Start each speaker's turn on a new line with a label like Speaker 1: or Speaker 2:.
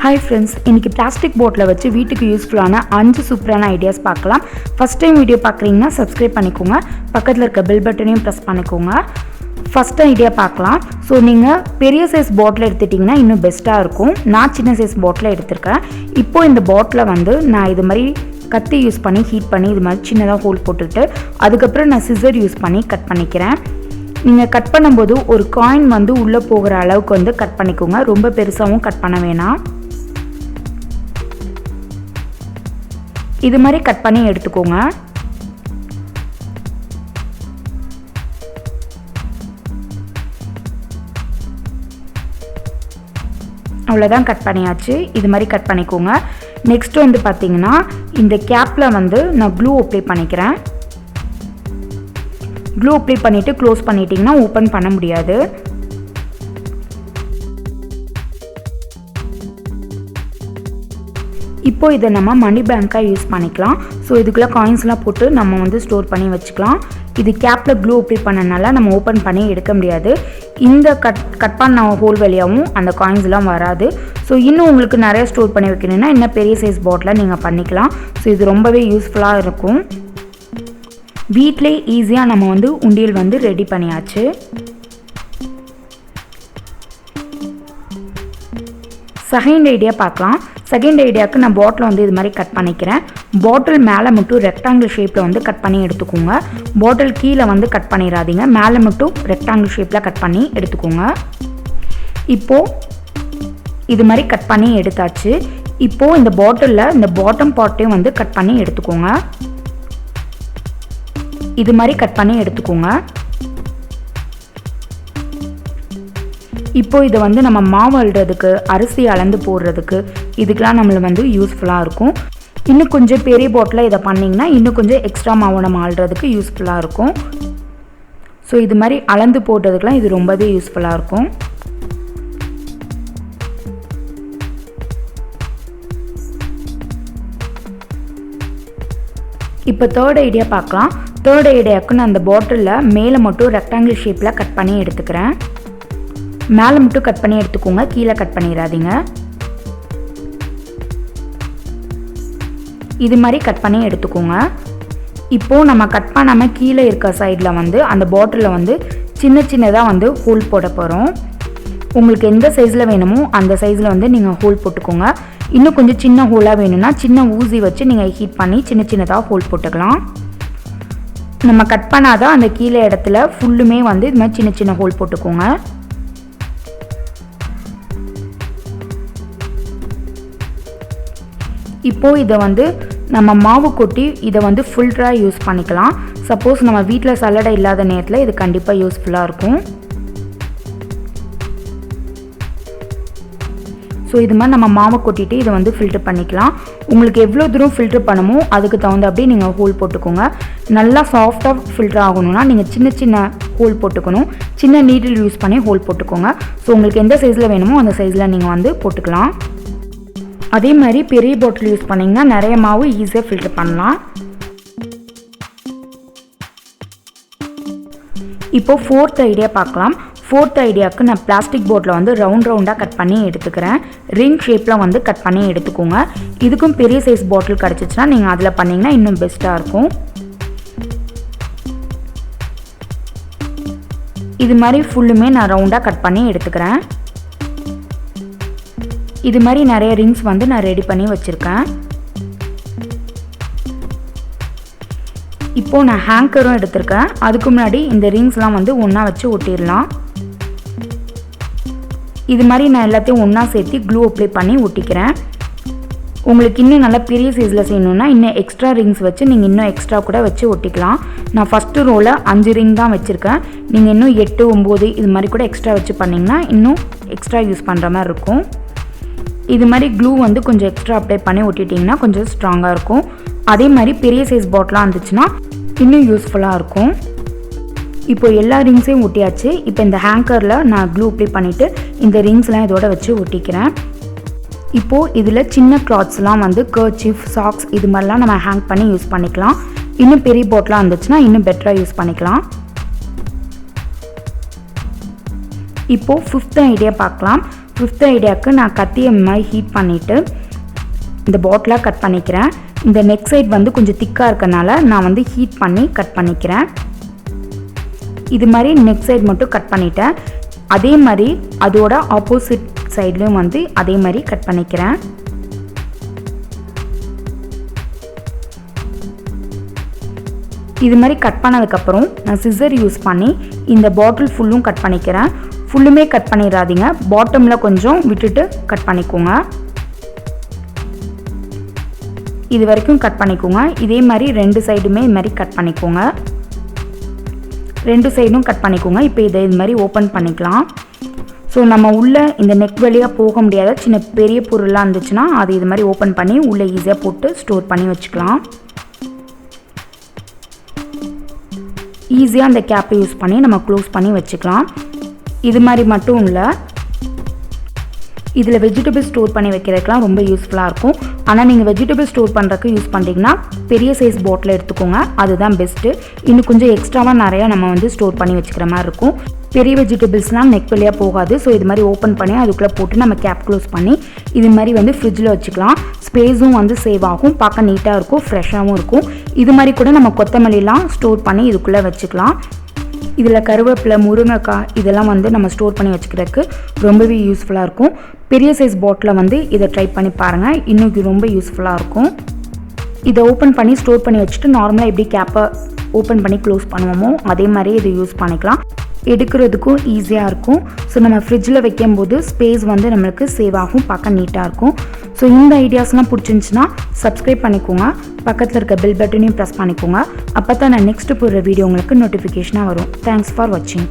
Speaker 1: Hi friends, இன்னைக்கு plastic பாட்டில வச்சு வீட்டுக்கு யூஸ்ஃபுல்லான 5 சூப்பரான ஐடியாஸ் பார்க்கலாம். ஃபர்ஸ்ட் டைம் வீடியோ பார்க்குறீங்கன்னா சப்ஸ்கிரைப் பண்ணிக்கோங்க. பக்கத்தில் இருக்க பெல் பட்டனையும் ப்ரெஸ் பண்ணிக்கோங்க. ஃபர்ஸ்ட் ஐடியா பார்க்கலாம். ஸோ நீங்கள் பெரிய சைஸ் பாட்டில் எடுத்துட்டிங்கன்னா இன்னும் பெஸ்ட்டாக இருக்கும். நான் சின்ன சைஸ் பாட்டில் எடுத்திருக்கேன். இப்போது இந்த பாட்டிலை வந்து நான் இது மாதிரி கத்தி யூஸ் பண்ணி ஹீட் பண்ணி இது மாதிரி சின்னதாக ஹோல் போட்டுட்டு அதுக்கப்புறம் நான் சிசர் யூஸ் பண்ணி கட் பண்ணிக்கிறேன். நீங்கள் கட் பண்ணும்போது ஒரு காயின் வந்து உள்ளே போகிற அளவுக்கு வந்து கட் பண்ணிக்கோங்க. ரொம்ப பெருசாகவும் கட் பண்ண வேணாம். இது மாதிரி கட் பண்ணி எடுத்துக்கோங்க. அவ்வளோதான், கட் பண்ணியாச்சு. இது மாதிரி கட் பண்ணிக்கோங்க. நெக்ஸ்ட் வந்து பார்த்தீங்கன்னா இந்த கேப்பில் வந்து நான் க்ளூ அப்ளை பண்ணிக்கிறேன். க்ளூ அப்ளை பண்ணிவிட்டு க்ளோஸ் பண்ணிட்டீங்கன்னா ஓப்பன் பண்ண முடியாது. இப்போ இதை நம்ம மணி பேங்காக யூஸ் பண்ணிக்கலாம். ஸோ இதுக்குள்ளே காயின்ஸ்லாம் போட்டு நம்ம வந்து ஸ்டோர் பண்ணி வச்சுக்கலாம். இது கேப்பில் க்ளூ அப்ளை பண்ணனால நம்ம ஓப்பன் பண்ணி எடுக்க முடியாது. இந்த கட் பண்ண ஹோல் வழியாகவும் அந்த காயின்ஸ்லாம் வராது. ஸோ இன்னும் உங்களுக்கு நிறைய ஸ்டோர் பண்ணி வைக்கணும்னா இன்னும் பெரிய சைஸ் பாட்டில் நீங்கள் பண்ணிக்கலாம். ஸோ இது ரொம்பவே யூஸ்ஃபுல்லாக இருக்கும். வீட்டிலே ஈஸியாக நம்ம வந்து உண்டியல் வந்து ரெடி பண்ணியாச்சு. செகண்ட் ஐடியா பார்க்கலாம். செகண்ட் ஐடியாவுக்கு நான் பாட்டில் வந்து இது மாதிரி கட் பண்ணிக்கிறேன். பாட்டில் மேலே மட்டும் ரெக்டாங்கிள் ஷேப்பில் வந்து கட் பண்ணி எடுத்துக்கோங்க. பாட்டில் கீழே வந்து கட் பண்ணிடாதீங்க. மேலே மட்டும் ரெக்டாங்கிள் ஷேப்பில் கட் பண்ணி எடுத்துக்கோங்க. இப்போது இது மாதிரி கட் பண்ணி எடுத்தாச்சு. இப்போது இந்த பாட்டிலில் இந்த பாட்டம் பார்ட்டையும் வந்து கட் பண்ணி எடுத்துக்கோங்க. இது மாதிரி கட் பண்ணி எடுத்துக்கோங்க. இப்போ இதை வந்து நம்ம மாவு அள்ளுறதுக்கு, அரிசி அளந்து போடுறதுக்கு, இதுக்கெலாம் நம்மளுக்கு வந்து யூஸ்ஃபுல்லாக இருக்கும். இன்னும் கொஞ்சம் பெரிய பாட்டில் இதை பண்ணிங்கன்னா இன்னும் கொஞ்சம் எக்ஸ்ட்ரா மாவு நம்ம அள்ளுறதுக்கு யூஸ்ஃபுல்லாக இருக்கும். ஸோ இது மாதிரி அளந்து போடுறதுக்கெலாம் இது ரொம்பவே யூஸ்ஃபுல்லாக இருக்கும். இப்போ தேர்ட் ஐடியா பார்க்கலாம். தேர்ட் ஐடியாவுக்கு நான் அந்த பாட்டிலில் மேலே மட்டும் ரெக்டாங்கிள் ஷேப்பில் கட் பண்ணி எடுத்துக்கிறேன். மேலே மட்டும் கட் பண்ணி எடுத்துக்கோங்க, கீழே கட் பண்ணிடாதீங்க. இது மாதிரி கட் பண்ணி எடுத்துக்கோங்க. இப்போது நம்ம கட் பண்ணாமல் கீழே இருக்க சைடில் வந்து அந்த பாட்டிலில் வந்து சின்ன சின்னதாக வந்து ஹோல் போட போகிறோம். உங்களுக்கு எந்த சைஸில் வேணுமோ அந்த சைஸில் வந்து நீங்கள் ஹோல் போட்டுக்கோங்க. இன்னும் கொஞ்சம் சின்ன ஹோலாக வேணும்னா சின்ன ஊசி வச்சு நீங்கள் ஹீட் பண்ணி சின்ன சின்னதாக ஹோல் போட்டுக்கலாம். நம்ம கட் பண்ணாதான் அந்த கீழே இடத்துல ஃபுல்லுமே வந்து இது மாதிரி சின்ன சின்ன ஹோல் போட்டுக்கோங்க. இப்போது இதை வந்து நம்ம மாவு கொட்டி இதை வந்து ஃபில்டராக யூஸ் பண்ணிக்கலாம். சப்போஸ் நம்ம வீட்டில் சல்லடை இல்லாத நேரத்தில் இது கண்டிப்பாக யூஸ்ஃபுல்லாக இருக்கும். ஸோ இது மாதிரி நம்ம மாவை கொட்டிட்டு இதை வந்து ஃபில்டர் பண்ணிக்கலாம். உங்களுக்கு எவ்வளோ தூரம் ஃபில்டர் பண்ணமோ அதுக்கு தகுந்த அப்படியே நீங்கள் ஹோல் போட்டுக்கோங்க. நல்லா சாஃப்டாக ஃபில்டர் ஆகணும்னா நீங்கள் சின்ன சின்ன ஹோல் போட்டுக்கணும். சின்ன நீடில் யூஸ் பண்ணி ஹோல் போட்டுக்கோங்க. ஸோ உங்களுக்கு எந்த சைஸில் வேணுமோ அந்த சைஸில் நீங்கள் வந்து போட்டுக்கலாம். அதே மாதிரி பெரிய பாட்டில் யூஸ் பண்ணிங்கன்னா நிறைய மாவு ஈஸியாக ஃபில்டர் பண்ணலாம். இப்போது ஃபோர்த் ஐடியா பார்க்கலாம். ஃபோர்த் ஐடியாவுக்கு நான் பிளாஸ்டிக் பாட்டில் வந்து ரவுண்டாக கட் பண்ணி எடுத்துக்கிறேன். ரிங் ஷேப்பில் வந்து கட் பண்ணி எடுத்துக்கோங்க. இதுக்கும் பெரிய சைஸ் பாட்டில் கிடச்சிச்சின்னா நீங்கள் அதில் பண்ணிங்கன்னா இன்னும் பெஸ்ட்டாக இருக்கும். இது மாதிரி ஃபுல்லுமே நான் ரவுண்டாக கட் பண்ணி எடுத்துக்கிறேன். இது மாதிரி நிறைய ரிங்ஸ் வந்து நான் ரெடி பண்ணி வச்சுருக்கேன். இப்போது நான் ஹேங்கரும் எடுத்திருக்கேன். அதுக்கு முன்னாடி இந்த ரிங்ஸ்லாம் வந்து ஒன்றா வச்சு ஒட்டிடலாம். இது மாதிரி நான் எல்லாத்தையும் ஒன்றா சேர்த்து க்ளூ அப்ளை பண்ணி ஒட்டிக்கிறேன். உங்களுக்கு இன்னும் நல்லா பெரிய சைஸில் செய்யணுன்னா இன்னும் எக்ஸ்ட்ரா ரிங்ஸ் வச்சு நீங்கள் இன்னும் எக்ஸ்ட்ரா கூட வச்சு ஒட்டிக்கலாம். நான் ஃபஸ்ட்டு ரோவில் 5 ரிங் தான் வச்சுருக்கேன். நீங்கள் இன்னும் 8, 9 இது மாதிரி கூட எக்ஸ்ட்ரா வச்சு பண்ணிங்கன்னா இன்னும் எக்ஸ்ட்ரா யூஸ் பண்ணுற மாதிரி இருக்கும். இது மாதிரி க்ளூ வந்து கொஞ்சம் எக்ஸ்ட்ரா அப்ளை பண்ணி ஒட்டிட்டிங்கன்னா கொஞ்சம் ஸ்ட்ராங்காக இருக்கும். அதே மாதிரி பெரிய சைஸ் பாட்டிலாக இருந்துச்சுன்னா இன்னும் யூஸ்ஃபுல்லாக இருக்கும். இப்போ எல்லா ரிங்ஸையும் ஒட்டியாச்சு. இப்போ இந்த ஹேங்கரில் நான் க்ளூ அப்ளை பண்ணிவிட்டு இந்த ரிங்ஸ்லாம் இதோட வச்சு ஒட்டிக்கிறேன். இப்போது இதில் சின்ன கிளாத்ஸ்லாம் வந்து கர்ச்சீஃப், சாக்ஸ் இது மாதிரிலாம் நம்ம ஹேங் பண்ணி யூஸ் பண்ணிக்கலாம். இன்னும் பெரிய பாட்டிலாக இருந்துச்சுன்னா இன்னும் பெட்டராக யூஸ் பண்ணிக்கலாம். இப்போது ஃபிஃப்த் ஐடியா பார்க்கலாம். ஃபிஃப்த் ஐடியாவுக்கு நான் கத்தியை மாதிரி ஹீட் பண்ணிவிட்டு இந்த பாட்டிலாக கட் பண்ணிக்கிறேன். இந்த நெக் சைட் வந்து கொஞ்சம் திக்காக இருக்கனால நான் வந்து ஹீட் பண்ணி கட் பண்ணிக்கிறேன். இது மாதிரி நெக் சைட் மட்டும் கட் பண்ணிட்டேன். அதே மாதிரி அதோட ஆப்போசிட் சைட்லேயும் வந்து அதே மாதிரி கட் பண்ணிக்கிறேன். இது மாதிரி கட் பண்ணதுக்கப்புறம் நான் சிசர் யூஸ் பண்ணி இந்த பாட்டில் ஃபுல்லும் கட் பண்ணிக்கிறேன். ஃபுல்லுமே கட் பண்ணிடாதீங்க, பாட்டமில் கொஞ்சம் விட்டுட்டு கட் பண்ணிக்கோங்க. இது வரைக்கும் கட் பண்ணிக்கோங்க. இதே மாதிரி 2 சைடுமே இது மாதிரி கட் பண்ணிக்கோங்க. 2 சைடும் கட் பண்ணிக்கோங்க. இப்போ இதை இது மாதிரி ஓப்பன் பண்ணிக்கலாம். ஸோ நம்ம உள்ளே இந்த நெக் வழியாக போக முடியாத சின்ன பெரிய பொருளாக இருந்துச்சுன்னா அது இது மாதிரி ஓப்பன் பண்ணி உள்ளே ஈஸியாக போட்டு ஸ்டோர் பண்ணி வச்சுக்கலாம். ஈஸியாக அந்த கேப்பை யூஸ் பண்ணி நம்ம க்ளோஸ் பண்ணி வச்சுக்கலாம். இது மாதிரி மட்டும் இல்லை, இதில் வெஜிடபிள் ஸ்டோர் பண்ணி வைக்கிறதுக்கெலாம் ரொம்ப யூஸ்ஃபுல்லாக இருக்கும். ஆனால் நீங்கள் வெஜிடபிள் ஸ்டோர் பண்ணுறதுக்கு யூஸ் பண்ணுறீங்கன்னா பெரிய சைஸ் பாட்டில் எடுத்துக்கோங்க, அதுதான் பெஸ்ட்டு. இன்னும் கொஞ்சம் எக்ஸ்ட்ராவாக நிறையா நம்ம வந்து ஸ்டோர் பண்ணி வச்சுக்கிற மாதிரி இருக்கும். பெரிய வெஜிடபிள்ஸ்லாம் நெக் வழியாக போகாது. ஸோ இது மாதிரி ஓப்பன் பண்ணி அதுக்குள்ளே போட்டு நம்ம கேப் க்ளோஸ் பண்ணி இது மாதிரி வந்து ஃப்ரிட்ஜில் வச்சுக்கலாம். ஸ்பேஸும் வந்து சேவ் ஆகும், பார்க்க நீட்டாக இருக்கும், ஃப்ரெஷ்ஷாகவும் இருக்கும். இது மாதிரி கூட நம்ம கொத்தமல்லிலாம் ஸ்டோர் பண்ணி இதுக்குள்ளே வச்சுக்கலாம். இதில் கருவேப்பிலை, முருங்கைக்காய் இதெல்லாம் வந்து நம்ம ஸ்டோர் பண்ணி வச்சுக்கிறதுக்கு ரொம்பவே யூஸ்ஃபுல்லாக இருக்கும். பெரிய சைஸ் பாட்டில் வந்து இதை ட்ரை பண்ணி பாருங்கள், இன்னும் ரொம்ப யூஸ்ஃபுல்லாக இருக்கும். இதை ஓப்பன் பண்ணி ஸ்டோர் பண்ணி வச்சுட்டு நார்மலாக எப்படி கேப்பை ஓப்பன் பண்ணி க்ளோஸ் பண்ணுவோமோ அதே மாதிரி இதை யூஸ் பண்ணிக்கலாம். எடுக்கிறதுக்கும் ஈஸியாக இருக்கும். ஸோ நம்ம ஃப்ரிட்ஜில் வைக்கும்போது ஸ்பேஸ் வந்து நம்மளுக்கு சேவ் ஆகும், பார்க்க நீட்டாக இருக்கும். ஸோ இந்த ஐடியாஸ்லாம் பிடிச்சிருந்துச்சுன்னா சப்ஸ்கிரைப் பண்ணிக்கோங்க, பக்கத்தில் இருக்க பெல் பட்டனையும் ப்ரெஸ் பண்ணிக்கோங்க. அப்போ தான் நான் நெக்ஸ்ட்டு போடுற வீடியோ உங்களுக்கு நோட்டிஃபிகேஷனாக வரும். தேங்க்ஸ் ஃபார் வாட்சிங்.